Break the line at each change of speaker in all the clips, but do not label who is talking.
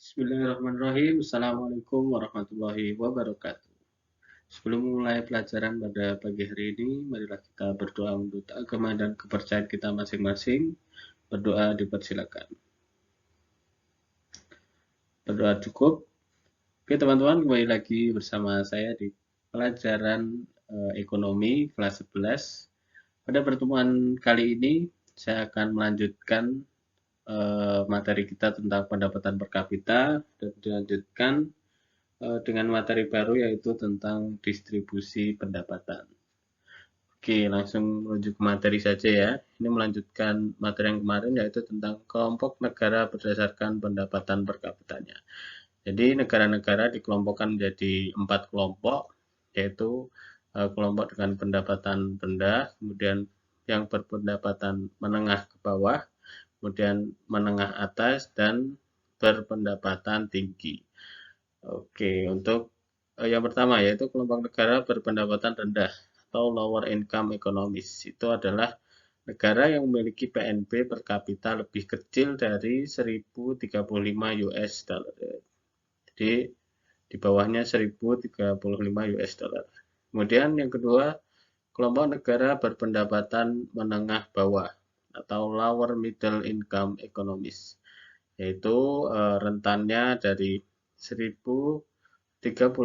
Bismillahirrahmanirrahim. Assalamualaikum warahmatullahi wabarakatuh. Sebelum mulai pelajaran pada pagi hari ini, marilah kita berdoa untuk agama dan kepercayaan kita masing-masing. Berdoa dipersilakan. Berdoa cukup. Oke teman-teman, kembali lagi bersama saya di pelajaran ekonomi kelas 11. Pada pertemuan kali ini, saya akan melanjutkan materi kita tentang pendapatan per kapita dan dilanjutkan dengan materi baru yaitu tentang distribusi pendapatan. Oke, langsung menuju ke materi saja ya. Ini melanjutkan materi yang kemarin yaitu tentang kelompok negara berdasarkan pendapatan per kapitanya. Jadi negara-negara dikelompokkan menjadi 4 kelompok, yaitu kelompok dengan pendapatan rendah, kemudian yang berpendapatan menengah ke bawah, kemudian menengah atas, dan berpendapatan tinggi. Oke, untuk yang pertama yaitu kelompok negara berpendapatan rendah atau lower income economies. Itu adalah negara yang memiliki PNB per kapita lebih kecil dari 1035 US dollar. Jadi di bawahnya 1035 US dollar. Kemudian yang kedua, kelompok negara berpendapatan menengah bawah atau lower middle income economies, yaitu rentannya dari 1036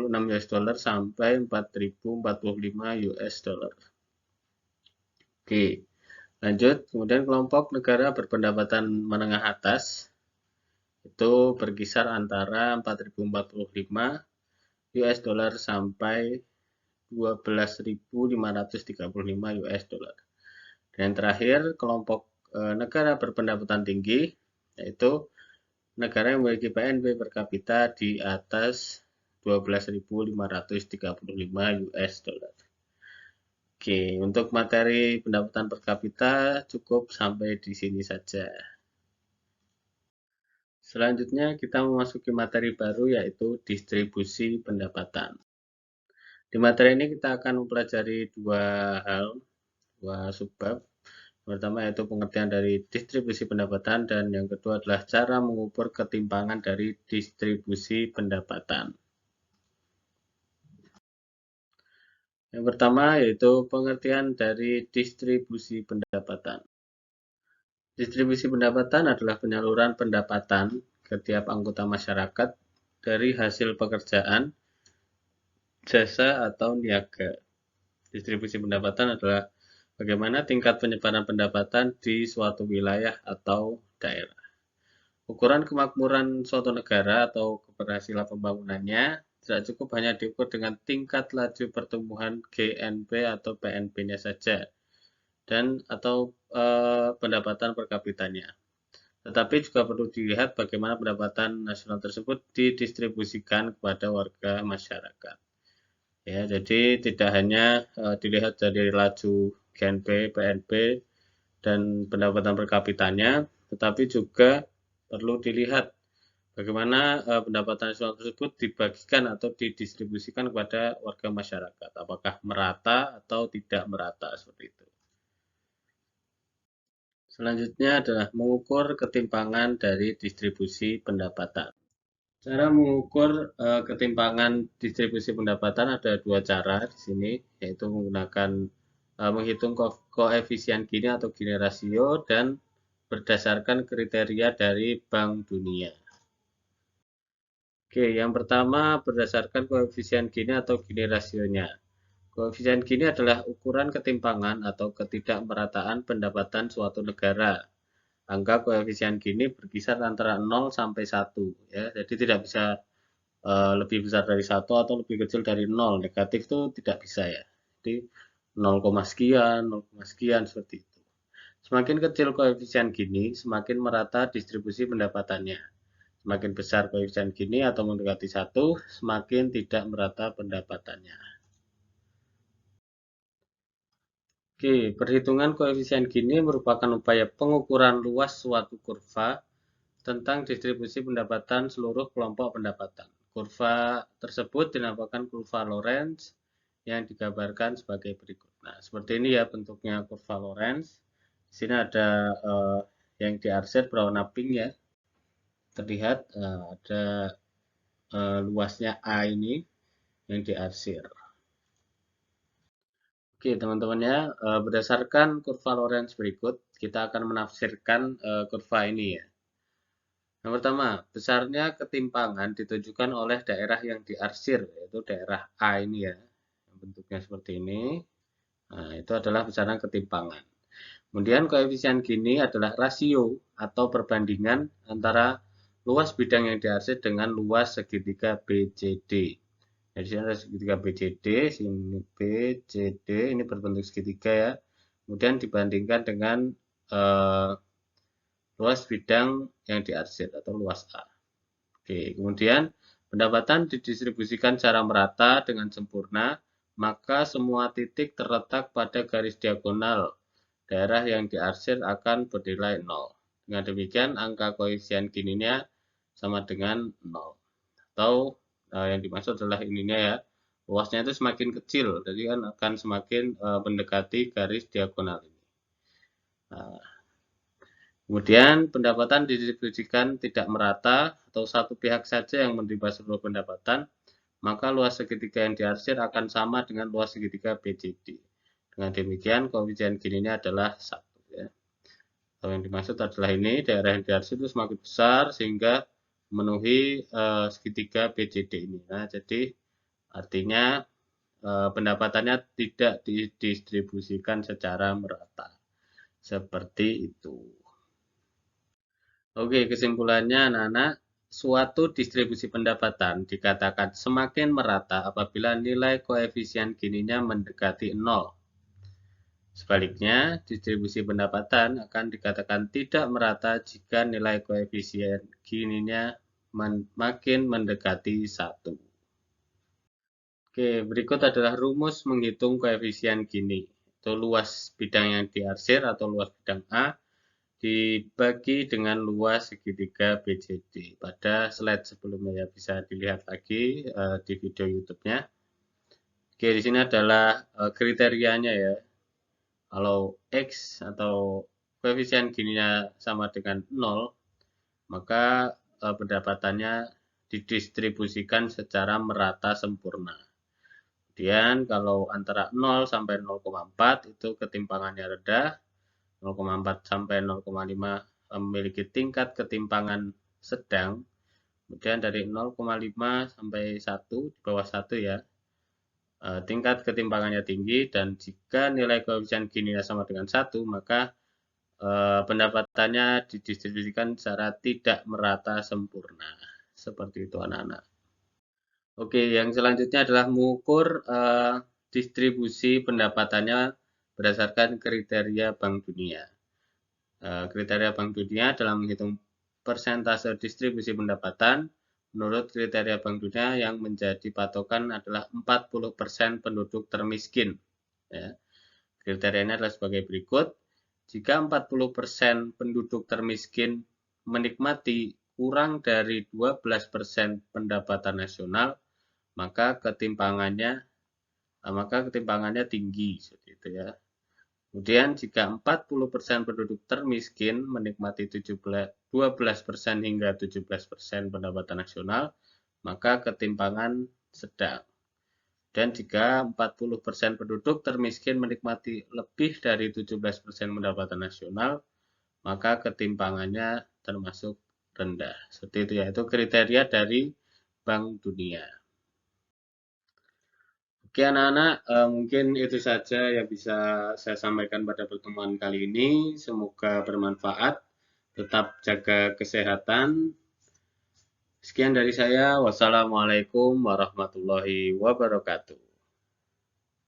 US dollar sampai 4045 US dollar. Oke, lanjut. Kemudian kelompok negara berpendapatan menengah atas itu berkisar antara 4045 US dollar sampai 12.535 US dollar. Dan terakhir, kelompok negara berpendapatan tinggi yaitu negara yang memiliki PNB per kapita di atas 12.535 US dollar. Oke, untuk materi pendapatan per kapita cukup sampai di sini saja. Selanjutnya kita memasuki materi baru yaitu distribusi pendapatan. Di materi ini kita akan mempelajari dua hal, dua subbab. Pertama yaitu pengertian dari distribusi pendapatan dan yang kedua adalah cara mengukur ketimpangan dari distribusi pendapatan. Yang pertama yaitu pengertian dari distribusi pendapatan. Distribusi pendapatan adalah penyaluran pendapatan ke tiap anggota masyarakat dari hasil pekerjaan, jasa, atau niaga. Distribusi pendapatan adalah bagaimana tingkat penyebaran pendapatan di suatu wilayah atau daerah. Ukuran kemakmuran suatu negara atau keberhasilan pembangunannya tidak cukup hanya diukur dengan tingkat laju pertumbuhan GNP atau PNB-nya saja dan atau pendapatan per kapitanya. Tetapi juga perlu dilihat bagaimana pendapatan nasional tersebut didistribusikan kepada warga masyarakat. Ya, jadi tidak hanya dilihat dari laju GNP, PNB, dan pendapatan per kapitanya, tetapi juga perlu dilihat bagaimana pendapatan nasional tersebut dibagikan atau didistribusikan kepada warga masyarakat. Apakah merata atau tidak merata seperti itu. Selanjutnya adalah mengukur ketimpangan dari distribusi pendapatan. Cara mengukur ketimpangan distribusi pendapatan ada dua cara di sini, yaitu menggunakan menghitung koefisien Gini atau Gini rasio dan berdasarkan kriteria dari Bank Dunia. Oke, yang pertama berdasarkan koefisien Gini atau Gini rasionya. Koefisien Gini adalah ukuran ketimpangan atau ketidakmerataan pendapatan suatu negara. Angka koefisien Gini berkisar antara 0 sampai 1 ya. Jadi tidak bisa lebih besar dari 1 atau lebih kecil dari 0. Negatif itu tidak bisa ya. Jadi 0, sekian, 0, sekian seperti itu. Semakin kecil koefisien Gini, semakin merata distribusi pendapatannya. Semakin besar koefisien Gini atau mendekati 1, semakin tidak merata pendapatannya. Oke, perhitungan koefisien Gini merupakan upaya pengukuran luas suatu kurva tentang distribusi pendapatan seluruh kelompok pendapatan. Kurva tersebut dinamakan kurva Lorenz yang digambarkan sebagai berikut. Nah, seperti ini ya bentuknya kurva Lorenz. Di sini ada yang diarsir berwarna pink ya. terlihat ada luasnya A ini yang diarsir. Oke, teman-teman ya, berdasarkan kurva Lorenz berikut, kita akan menafsirkan kurva ini ya. Yang pertama, besarnya ketimpangan ditunjukkan oleh daerah yang diarsir, yaitu daerah A ini ya. Bentuknya seperti ini. Nah, itu adalah besaran ketimpangan. Kemudian koefisien gini adalah rasio atau perbandingan antara luas bidang yang diarsir dengan luas segitiga BCD. Jadi sini ada segitiga BCD, sini BCD, ini berbentuk segitiga ya. Kemudian dibandingkan dengan luas bidang yang diarsir atau luas A. Oke, kemudian pendapatan didistribusikan secara merata dengan sempurna, maka semua titik terletak pada garis diagonal daerah yang diarsir akan bernilai 0. Dengan demikian, angka koefisien gininya sama dengan 0. Atau yang dimaksud adalah ininya ya, luasnya itu semakin kecil, jadi kan akan semakin mendekati garis diagonal ini. Nah, kemudian pendapatan didistribusikan tidak merata atau satu pihak saja yang menerima seluruh pendapatan, maka luas segitiga yang diarsir akan sama dengan luas segitiga BCD. Dengan demikian, koefisien gininya adalah 1 ya. Atau yang dimaksud adalah ini, daerah yang diarsir itu semakin besar sehingga memenuhi segitiga BCD ini. Nah, jadi artinya pendapatannya tidak didistribusikan secara merata. Seperti itu. Oke, kesimpulannya anak-anak, suatu distribusi pendapatan dikatakan semakin merata apabila nilai koefisien gininya mendekati 0. Sebaliknya, distribusi pendapatan akan dikatakan tidak merata jika nilai koefisien gininya makin mendekati 1. Oke, berikut adalah rumus menghitung koefisien gini. Itu luas bidang yang diarsir atau luas bidang A dibagi dengan luas segitiga BCD. Pada slide sebelumnya ya, bisa dilihat lagi di video YouTube-nya. Oke, di sini adalah kriterianya ya. Kalau X atau koefisien gininya sama dengan 0, maka pendapatannya didistribusikan secara merata sempurna. Kemudian kalau antara 0 sampai 0,4 itu ketimpangannya rendah, 0,4 sampai 0,5 memiliki tingkat ketimpangan sedang. Kemudian dari 0,5 sampai 1 di bawah 1 ya, tingkat ketimpangannya tinggi, dan jika nilai koefisien gini sama dengan 1, maka pendapatannya didistribusikan secara tidak merata sempurna. Seperti itu anak-anak. Oke, yang selanjutnya adalah mengukur distribusi pendapatannya berdasarkan kriteria Bank Dunia. Kriteria Bank Dunia dalam menghitung persentase distribusi pendapatan, menurut kriteria Bank Dunia yang menjadi patokan adalah 40% penduduk termiskin. Ya. Kriterianya adalah sebagai berikut. Jika 40% penduduk termiskin menikmati kurang dari 12% pendapatan nasional, maka ketimpangannya tinggi seperti itu ya. Kemudian jika 40% penduduk termiskin menikmati 12% hingga 17% pendapatan nasional, maka ketimpangan sedang. Dan jika 40% penduduk termiskin menikmati lebih dari 17% pendapatan nasional, maka ketimpangannya termasuk rendah. Seperti itu ya, itu kriteria dari Bank Dunia. Oke anak-anak, mungkin itu saja yang bisa saya sampaikan pada pertemuan kali ini. Semoga bermanfaat. Tetap jaga kesehatan. Sekian dari saya. Wassalamualaikum warahmatullahi wabarakatuh.